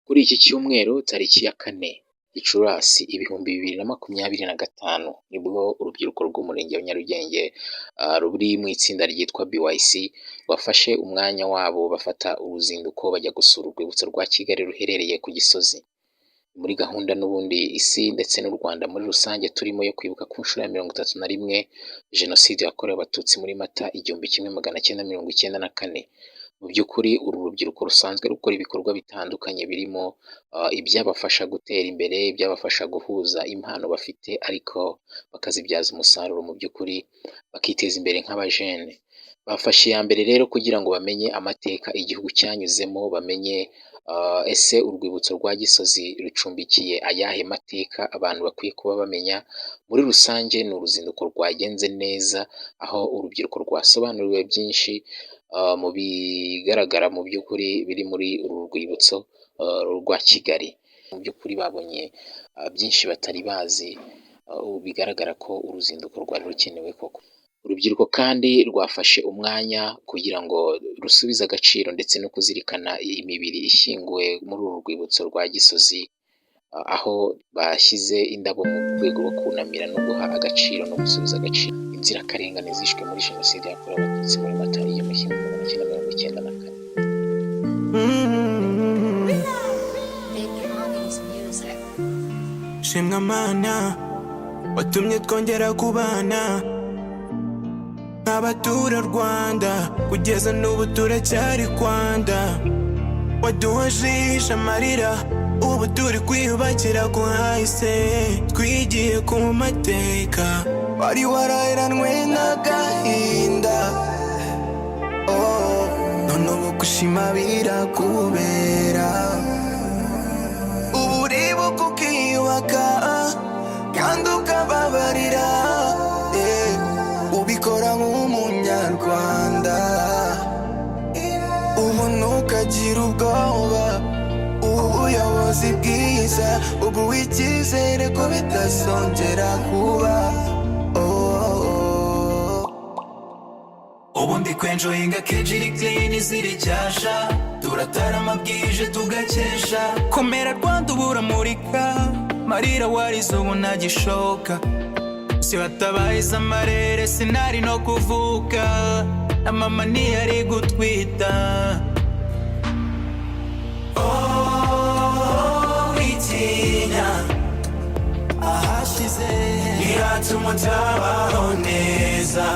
Kuri iki cyumweru tariki ya 4 Gicurasi 2025 nibwo urubyiruko rw'umurenge wa Nyarugenge ruri mu itsinda ryitwa BYC bafashe umwanya wabo bafata uruzinduko bajya gusura urwibutso rwa Kigali ruherereye ku Gisozi. Muri gahunda n'ubundi isi ndetse n'u Rwanda muri rusange turimo yo kwibuka ku nshuro ya 31 Jenoside yakorewe Abatutsi muri Mata 1994. Mu by'ukuri uru rubyiruko rusanzwe rukora ibikorwa bitandukanye birimo ibyabafasha gutera imbere, ibyabafasha guhuza impano bafite ariko bakazibyaza umusaruro mu by'ukuri bakiteza imbere nk'abajene. Bafashe iya mbere rero kugira ngo bamenye amateka igihugu cyanyuzemo, bamenye ese urwibutso rwa Gisozi rucumbikiye ayahe mateka abantu bakwiye kuba bamenya. Muri rusange ni uruzinduko rwagenze neza, aho urubyiruko rwasobanuriwe byinshi mu bigaragara mu by'ukuri biri muri uru rwibutso rwa Kigali. Mu by'ukuri babonye byinshi batari bazi, bigaragara ko uruzinduko rwari rukenewe koko. Urubyiruko kandi rwafashe umwanya kugira ngo rusubize agaciro ndetse no kuzirikana imibiri ishyinguwe muri uru rwibutso rwa Gisozi, aho bashyize indabo mu rwego rwo kunamira no guha agaciro no gusubiza agaciro inzirakarengane zishwe muri Jenoside yakorewe Abatutsi muri Mata 1994. Shimwa Mana watumye twongera kubana nk'abatura Rwanda, kugeza n'ubu turacyari Rwanda. Waduhajije amarira, ubu turi kwiyubakira ku hahise, twigiye ku mateka wari waraheranwe n'agahinda. None ubu gushima birakubera, ubu uribuka ukiyubaka kandi ukababarira, ubikora nk'umunyarwanda. Ubu ntukagira ubwoba, ubuyobozi bwiza buguha icyizere ko bitazongera kuba. Ubu ndi kwenjoyinga kejiri clean ziri cyasha, turatarama bwije tugakesha. Komera Rwanda ubu uramurika, marira warize ubu ntagishoka. Si watabahize amarere sinari no kuvuka, na mama ntiyari gutwita. Witinya ahashize ntihatuma utabaho neza.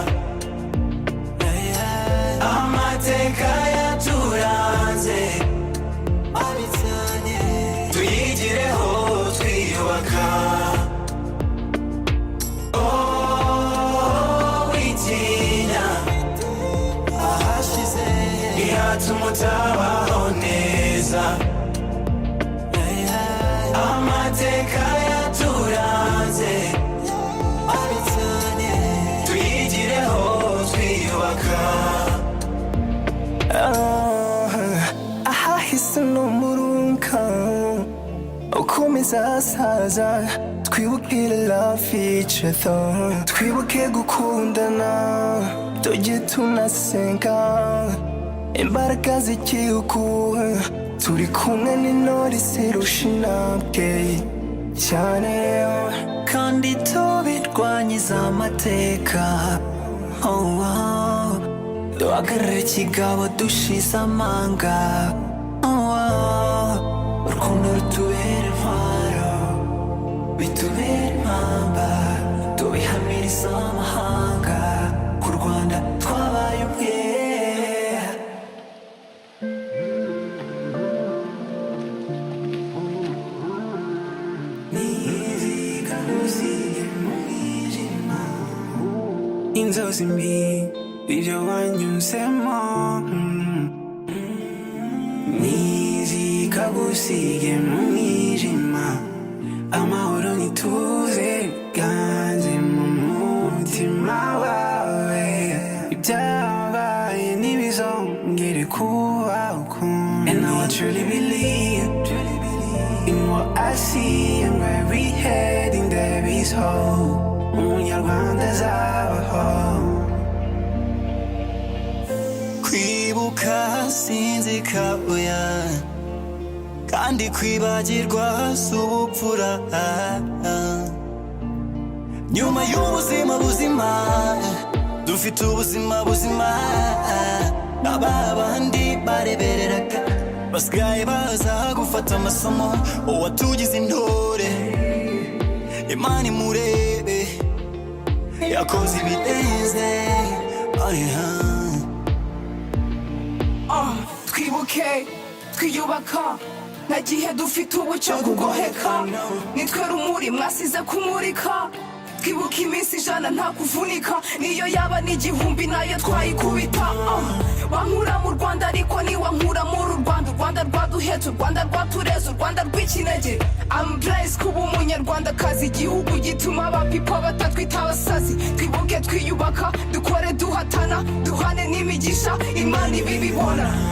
Amateka yaturanze tuyigireho twiyubaka. Witinya ahashize ntihatuma utabaho neza. Amateka yaturanze tuyigireho twiyubaka. Ahahise n'umurunga ukomeza asaza, twibuke love each other, twibuke gukundana tujye tunasenga. Imbaraga z'igihugu turi kumwe n'intore zirusha intambwe cyane, kandi tubirwanyiza amateka. Duhagarare kigabo dushize amanga. Urukundo rutubera intwaro, bitubera impamba, tubihamiriza amahanga. Ku Rwanda twabaye umwe. Inzozi mbi ibyo wanyuzemo nizikagusige mu mwijima. Amahoro n'ituze ganze mu mutima wawe, ibyabaye ntibizongere kubaho. And now I truly believe in what I see, and where we heading there is hope. Umunyarwanda azabaho. Kwibuka sinzikabuya, kandi kwibagirwa si ubupfura. Nyuma y'ubuzima buzima dufite ubuzima buzima. Aba bandi barebereraga basigaye baza gufata amasomo. Uwatugize intore Imana imurebe, yakoze ibirenze. Twibuke twiyubaka nta gihe dufite ubu cyo kugoheka. Nitwe rumuri mwasize kumurika. Twibuka iminsi ijana nta kuvunika, niyo yaba n'igihumbi nayo twayikubita. Wankura mu Rwanda ariko niwankura muri u Rwanda. U Rwanda rwaduhetse, u Rwanda rwatureze, u Rwanda rw'ikinege. I'm blessed kuba umunyarwandakazi, igihugu gituma abapipa batatwita abasazi. Twibuke twiyubaka, dukore duhatana, duhane n'imigisha, Imana ibibibona.